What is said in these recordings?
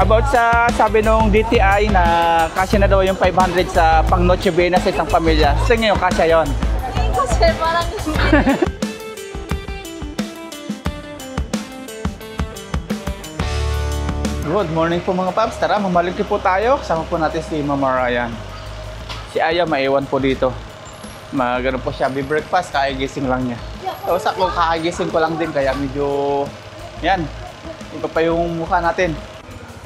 About sa sabi nung DTI na kasya na daw yung 500 sa pang Noche Buena sa isang pamilya. Sa ngayon, kasya yon. Kasi parang Good morning po mga paps. Tara, mamalingki po tayo. Kasama po natin si Mama Ryan. Si Aya, maiwan po dito. Magano po siya, breakfast, kakagising lang niya. Tapos ako, kakagising ko lang din, kaya medyo, yan, iba pa yung mukha natin.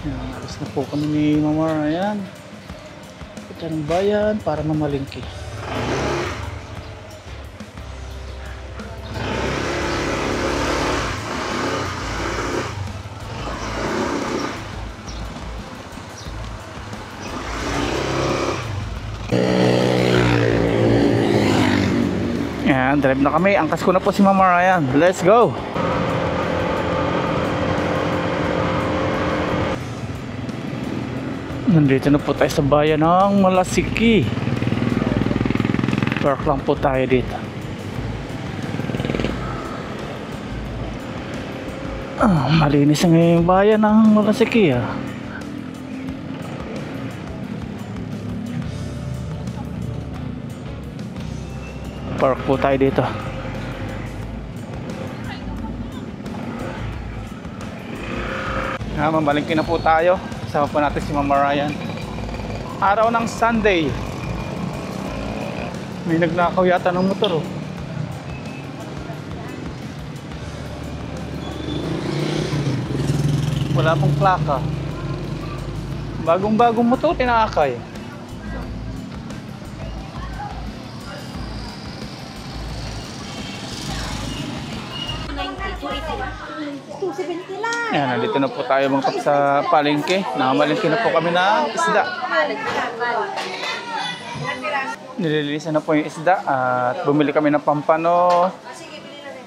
Yan, alis na po kami ni Mama Ryan. Punta ng bayan para mamalingki. Yan, drive na kami. Angkas ko na po si Mama Ryan. Let's go! Nandito na po tayo sa bayan ng Malasiki. Park lang po tayo dito. Malinis na ngayon yung bayan ng Malasiki. Park po tayo dito. Mamalingki na po tayo. Kasama po natin si Mama Ryan. Araw ng Sunday. May nagnakaw yata ng motor. Wala pong plaka. Bagong-bagong motor tinakay. Ayan, nandito na po tayo mga paps sa palengke. Nakamalengke na po kami ng isda. Nililinisan na po yung isda at bumili kami ng pampano.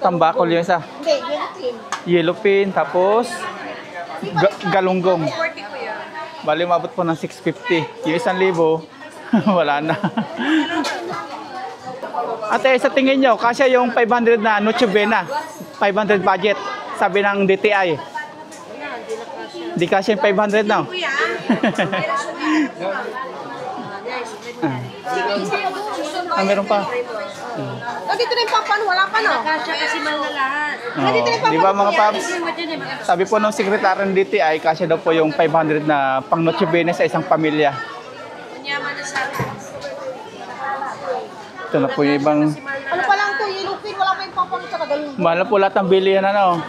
Tambakol yung isa. Yellowfin, tapos galunggong. Bali, umabot po ng 650. Yung 1,000, wala na. Ate, sa tingin nyo, kasya yung 500 na Noche Buena, 500 budget, sabi ng DTI. Di kasya yung 500 na. Meron pa. dito na yung papan, wala pa no? Kasya kasi mahal na lahat. Di ba mga paps? Sabi po ng sekretary ng DTI, kasya daw po yung 500 na pang Noche Buena sa isang pamilya. Kunyaman na sa Ito na po yung ibang... ano pa lang to, yellowfin, wala pa yung papan sa kagalong. Mahal na po lahat ng bilihan, ano?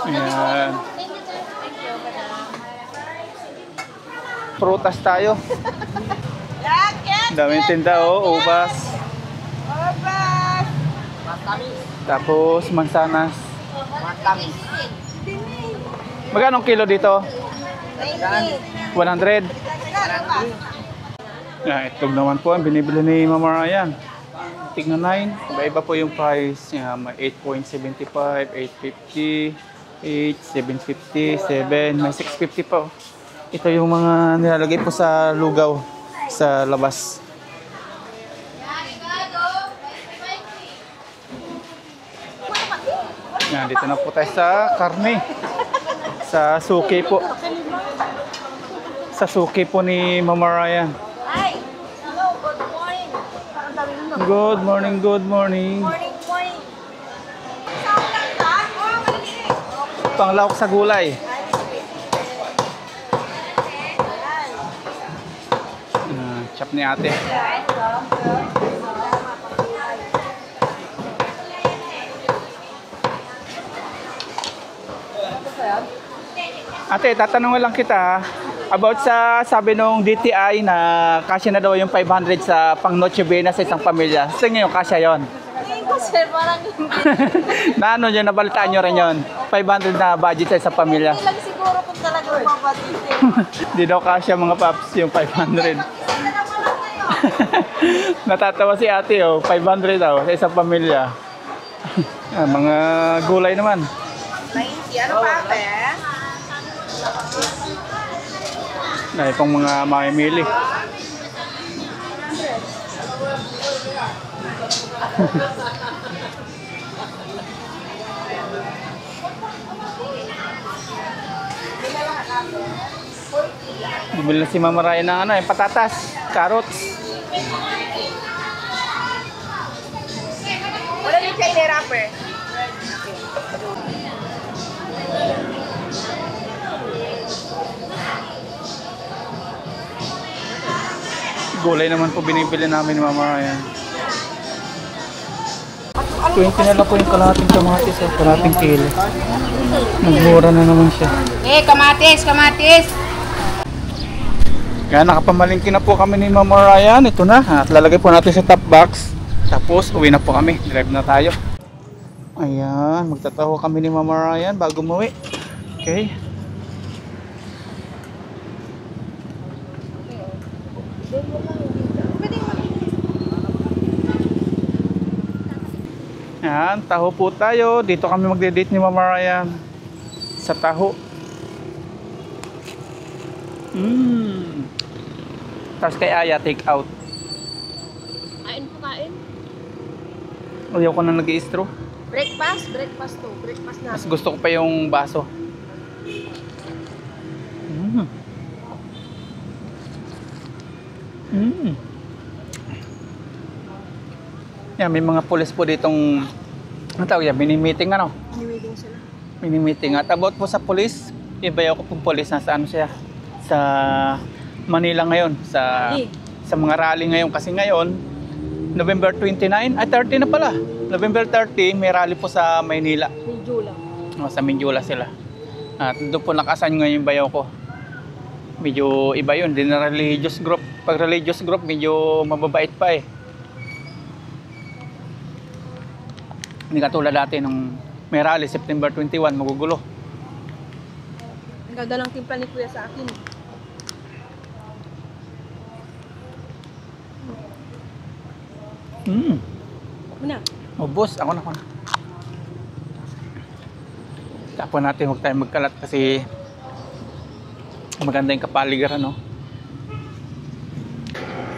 Ayan. Prutas tayo. Daming tinda, oh. Ubas. Tapos mansanas. Magkano kilo dito? 100. Itlog naman po ang binibili ni Mama Ryan. Tignan 9. Iba-iba po yung price. May 8.75, 8.50, 8, 7.50, 7, may 6.50 po. Ito yung mga nilalagay po sa lugaw sa labas. Yan, dito na po tayo sa karne. Sa suki po. Sa suki po ni Mama Ryan. Hi! Hello, good morning. Good morning, good morning. Morning. Panglawak sa gulay. Chop ni ate. Ate, tatanungin lang kita about sa sabi nung DTI na kasya na daw yung 500 sa pang Noche Buena sa isang pamilya. Sa ngayon, kasya yon. Kasi parang Na ano yun, nabalitaan nyo rin yun. 500 na budget sa isang pamilya. hindi lang siguro kung talagang mabatitin. Di daw kasya mga paps yung 500. Natatawa si ate, oh, 500 daw sa isang pamilya. Mga gulay naman. 90, ano pa ate? Dahil pang mga mamimili. Bumili na si Mama Ryan ng ano, yung patatas, carrots. Wala din siya in-wrapper. Gulay naman po binibili namin ni Mama Ryan. 20 na lang po yung kalahating kamatis o kalahating kilo. Nagmura na naman siya. Kamatis, kamatis! Kaya nakapamalingki na po kami ni Mama Ryan. Ito na. At lalagay po natin sa top box. Tapos uwi na po kami. Drive na tayo. Ayan. Magtataho kami ni Mama Ryan bago umuwi. Okay. Ayan. Taho po tayo. Dito kami magde-date ni Mama Ryan. Sa Taho. Tapos kay Aya, take out. Kain po, kain. Ayaw ko na nag-i-straw. Breakfast? Breakfast to. Breakfast na. Mas gusto ko pa yung baso. Yan, may mga pulis po ditong ano tawag yan, mini-meeting ano? Mini-meeting sila. Mini-meeting. At about po sa pulis, ibayaw ko pong pulis, nasa ano siya? Sa Manila ngayon. Sa mga rally ngayon. Kasi ngayon, November 29, 30 na pala. November 30, may rally po sa Maynila. Mindula. Sa Mindula sila. At doon po nakasan ngayon yung bayaw ko. Medyo iba yun, din na religious group. Pag religious group, medyo mababait pa eh. Hindi katulad dati nung may rally, September 21, magugulo. Ang ganda ng timpla ni Kuya sa akin. Muna. Oh boss, ako na. Tapos natin, huwag tayo magkalat kasi maganda yung kapaligiran, no?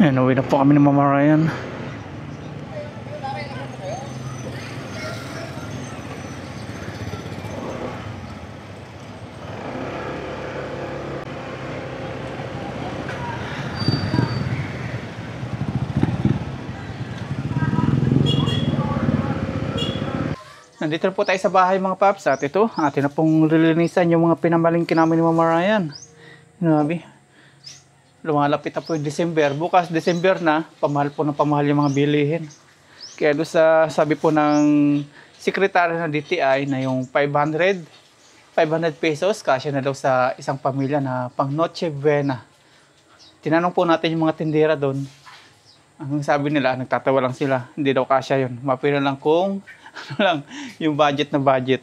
Ayan, uwi na po kami ng Mama Ryan. Nandito na po tayo sa bahay mga paps. At ito, atin na pong lilinisan yung mga pinamalingki namin ni Mama Ryan. Grabe. Lumalapit na po yung December. Bukas December na, pamahal po ng pamahal yung mga bilihin. Kaya doon sa sabi po ng sekretary ng DTI na yung 500 pesos, kasya na daw sa isang pamilya na pang Noche Buena. Tinanong po natin yung mga tindera doon. Ang sabi nila, nagtatawa lang sila. Hindi daw kasya yun. Mapila lang kung ano lang, yung budget na budget.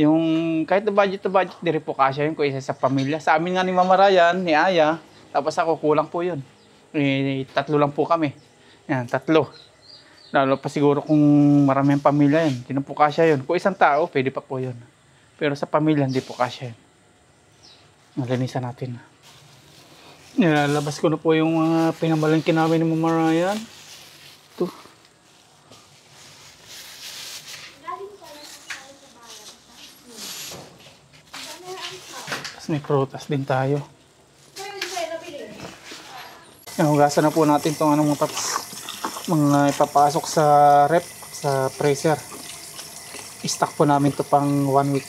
Yung kahit na budget, di rin po kasya yun kung isa sa pamilya. Sa amin nga ni Mama Ryan, ni Aya, tapos ako kulang po yun. Tatlo lang po kami. Yan, tatlo. Lalo pa siguro kung maraming pamilya yun. Hindi na po kasya yun. Kung isang tao, pwede pa po yun. Pero sa pamilya, hindi po kasya yun. Nalinisan natin. Nilalabas ko na po yung mga pinamalangkin namin ni Mama Ryan. Ito. May prutas din tayo. Hugasan na po natin itong mga ipapasok sa rep, sa freezer. I-stock po namin ito pang 1 week.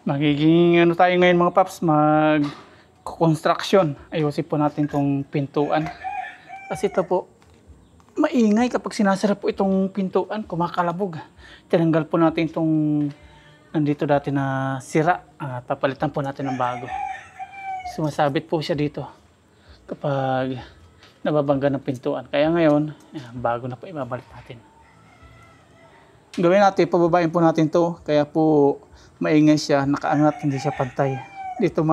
Magiging ano tayo ngayon mga paps, mag-construction. Ayusin po natin itong pintuan. Kasi ito po, maingay kapag sinasara po itong pintuan, kumakalabog. Tinanggal po natin itong nandito dati na sira at papalitan po natin ng bago. Sumasabit po siya dito kapag nababangga ng pintuan. Kaya ngayon, bago na po ibabalik natin. Gawin natin, pababain po natin to. Kaya po maingay siya, nakaangat, hindi siya pantay. Dito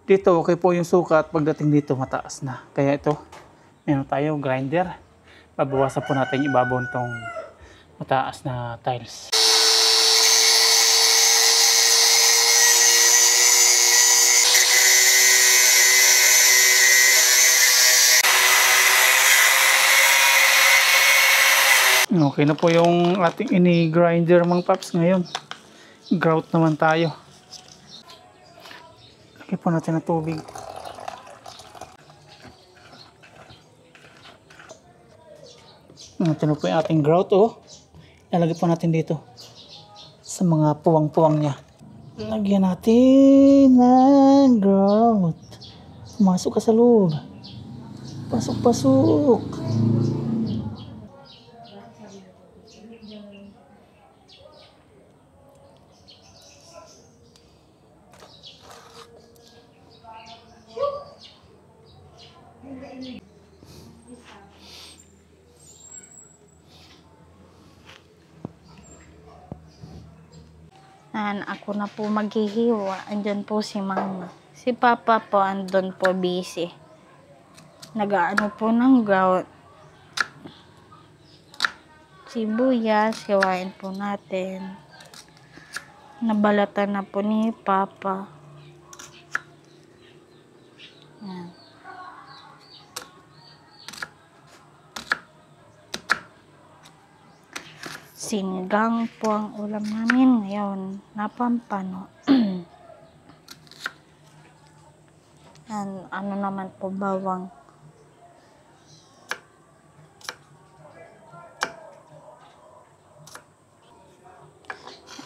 dito okay po yung sukat, pagdating dito mataas na. Kaya ito, meron tayo grinder. Babawasan po natin yung ibabaw nitong mataas na tiles. Okay na po yung ating ini-grinder mga paps ngayon. Grout naman tayo. Lagyan po natin ng tubig. Ito na po yung ating grout, oh. Ilalagay po natin dito sa mga puwang-puwang niya. Lagyan natin ng grout. Masok ka sa loob. Pasok-pasok. Ako na po maghihiwa. Andyan po si mama. Si papa po andun po busy. Nag-aano po ng grout. Sibuyas, hiwain po natin. Nabalatan na po ni papa. Yan. Sinigang po ang ulam namin ngayon. Napampano. Ano naman po, bawang.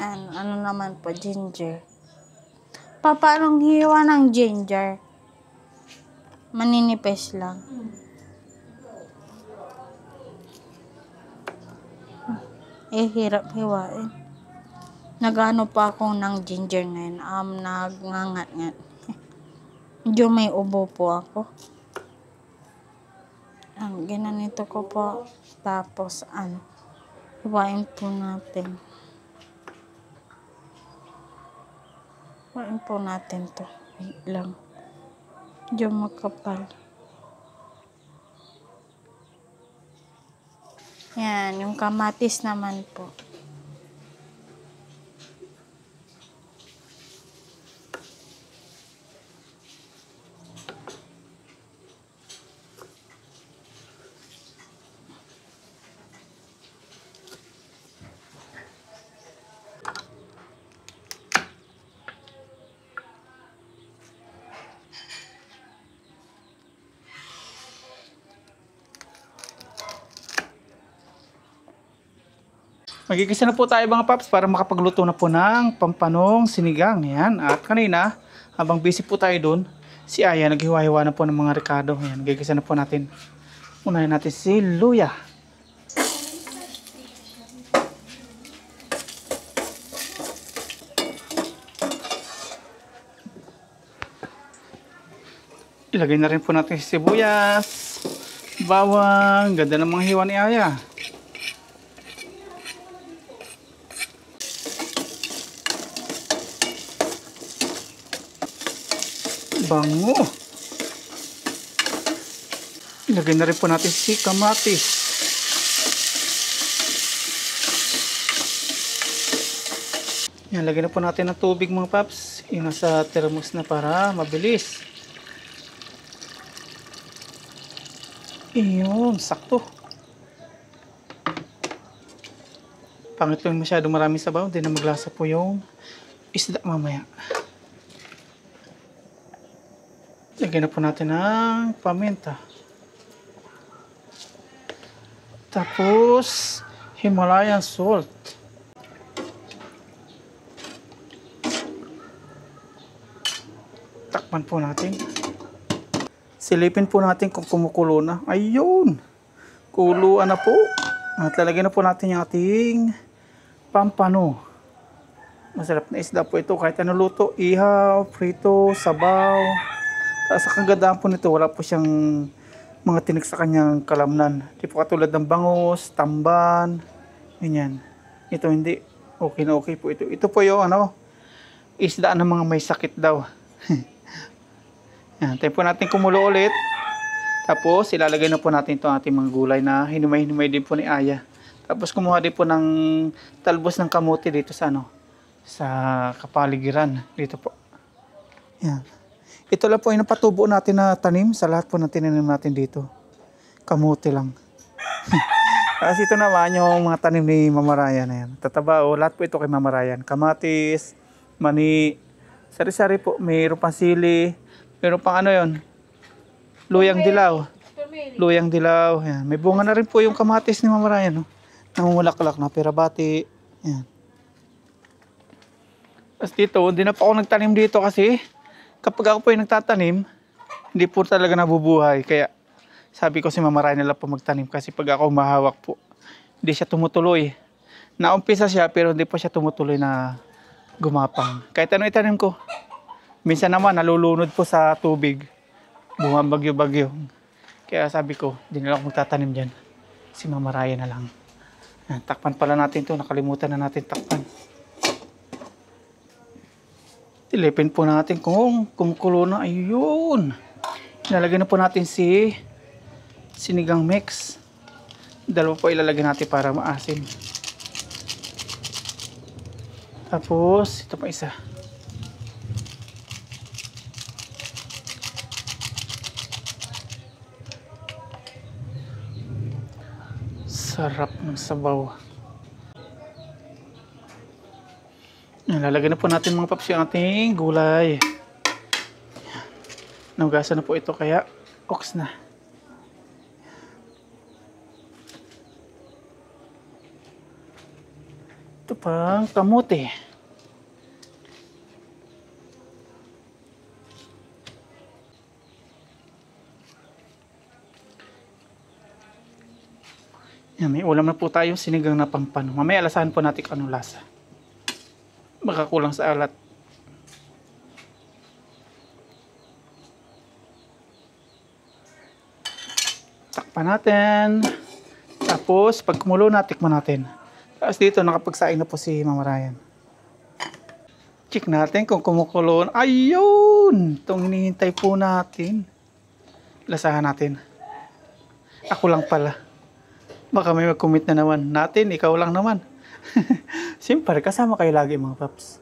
Ano naman po, ginger. Papa, anong hiwa ng ginger? Maninipis lang. Hirap hiwain. Nag-ano pa ako ng ginger ngayon. Nagngangat-ngat. Medyo may ubo po ako. Ginanito ko po. Tapos, hiwain po natin. Hiwain po natin to. Wait lang. Medyo makapal. Yan, yung kamatis naman po. Magigisa na po tayo mga paps para makapagluto na po ng pampanong sinigang. Yan. At kanina, habang busy po tayo dun, si Aya naghiwa-hiwa na po ng mga rekado. Yan. Gigisa na po natin. Unahin natin si luya. Ilagay na rin po natin si sibuyas, bawang. Ganda ng mga hiwa ni Aya. Bango. Ilagay na rin po natin si kamatis. Yan, lagyan na po natin ng tubig mga paps. Yung nasa thermos na para mabilis. Iyon, sakto. Pangit yung masyadong maraming sabaw. Hindi na maglasa po yung isda mamaya. Lagyan na po natin ng paminta. Tapos, Himalayan salt. Takpan po natin. Silipin po natin kung kumukulo na. Ayun! Kuluan na po. At lalagyan na po natin yung ating pampano. Masarap na isda po ito. Kahit ano luto, ihaw, prito, sabaw. Sa kagandahan po nito, wala po siyang mga tinik sa kanyang kalamnan. Di po katulad ng bangus, tamban, ganyan. Ito hindi. Okay na okay po ito. Ito po yung isda ng mga may sakit daw. Yan, tayo po natin kumulo ulit. Tapos ilalagay na po natin itong ating mga gulay na hinumay-hinumay din po ni Aya. Tapos kumuha din po ng talbos ng kamote dito sa sa kapaligiran. Dito po. Yan. Ito lang po yung napatubo natin na tanim sa lahat po ng tinanim natin dito. Kamote lang. Kasi ito naman yung mga tanim ni Mama Ryan na yan. Tataba lahat po ito kay Mama Ryan. Kamatis, mani, Sari-sari po. Mayroon pang sili. Mayroon pang ano yon, luyang dilaw. Luyang dilaw. Yan. May bunga na rin po yung kamatis ni Mama Ryan. No? Namumulaklak na perabati. Yan. Tapos dito, hindi na po ako nagtanim dito kasi kapag ako po yung nagtatanim, hindi po talaga nabubuhay. Kaya sabi ko si Mama Ryan na lang po magtanim kasi pag ako mahawak po, hindi siya tumutuloy. Naumpisa siya pero hindi po siya tumutuloy na gumapang. Kahit ano itanim ko. Minsan naman nalulunod po sa tubig. Bumabagyo-bagyo. Kaya sabi ko, hindi na lang ako magtatanim dyan. Si Mama Ryan na lang. Yan, takpan pala natin to. Nakalimutan na natin takpan. Tilipin po natin kung kumukulo na. Ayun. Ilalagay na po natin si sinigang mix. Dalawa po ilalagay natin para maasim. Tapos, ito pa isa. Sarap ng sabaw. Lalagyan na po natin mga paps yung ating gulay. Naugasan na po ito kaya ox na. Ito pang kamote. Yan, may ulam na po tayo, sinigang na pampano. Mamaya alasahan po natin kung anong lasa. Baka kulang sa alat. Takpan natin. Tapos, pag kumulo na, tikman natin. Tapos dito, nakapagsaing na po si Mama Ryan. Check natin kung kumukulo. Ayun! Itong hinihintay po natin. Lasahan natin. Ako lang pala. Baka may mag-commit na naman. Natin, ikaw lang naman. Siyempre, kasama kayo lagi mga paps.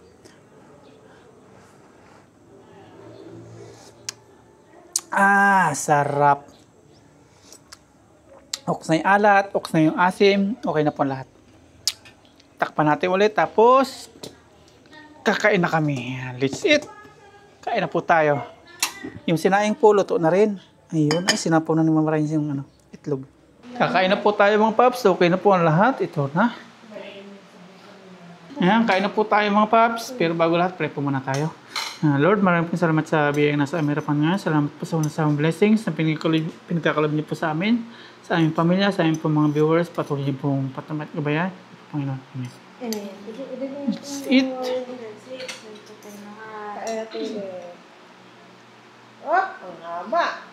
Sarap. Oks na yung alat, oks na yung asim. Okay na po lahat. Takpan natin ulit. Tapos, kakain na kami. Let's eat. Kain na po tayo. Yung sinaing po, luto na rin. Ayun. Ay, sinapaw na ni Mama Ryan yung itlog. Kakain na po tayo mga paps. Okay na po ang lahat. Ito na. Ayan, kain na po tayo mga paps. Pero bago lahat, pray po muna tayo. Lord, maraming po salamat sa biyayang nasa Ameripan nga. Salamat po sa mga blessings na pinagkakalob niyo po sa amin, sa aming pamilya, sa aming po mga viewers. Patuloy niyo pong patamat gabayan. Panginoon. Amen. Let's eat. Oh, ang haba.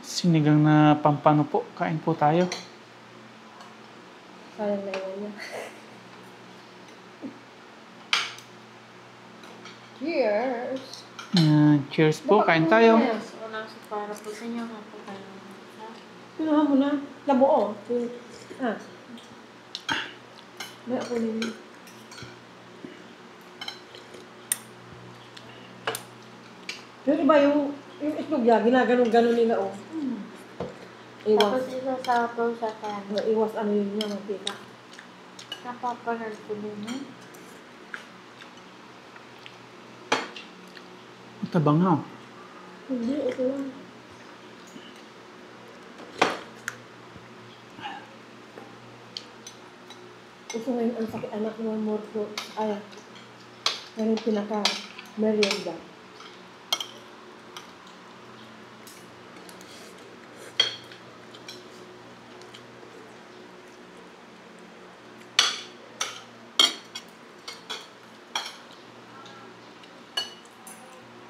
Sinigang na pampano po. Kain po tayo. Sayang na iwan niya. Cheers! Cheers po. Kain tayo. Walang para po sa inyo. Pinuha mo na. Labuo. May ako nila. Yung iba yung itlog niya, ginaganon-ganon nila Iwas. Tapos isasapaw sa kanin. Iwas ano yun niya, mantika. Napapanal ko din yun. Tabang nga. Hindi, ito lang. Gusto ngayon ang sakit anak ng morto. Ay, ngayon pinaka-merienda.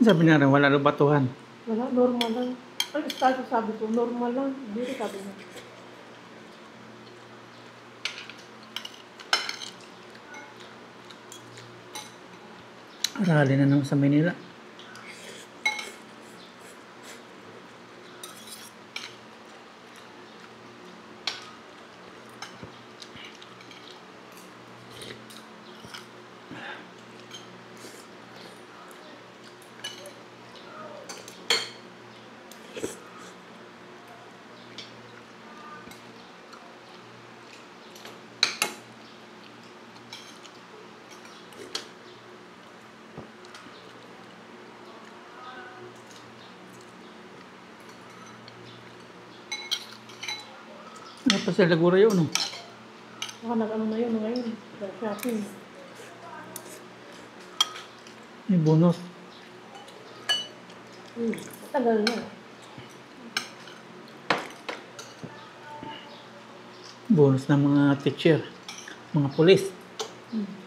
Sabi na rin, wala na batuhan. Wala, normal lang. Ang style ko sabi ko, normal lang. Hindi ko sabi na. Arali na naman sa Manila. pa sila Lagura yun, no? Baka nag-ano na yun ngayon. Shopping. May bonus. Tagal na. Bonus ng mga teacher. Mga polis. Hmm.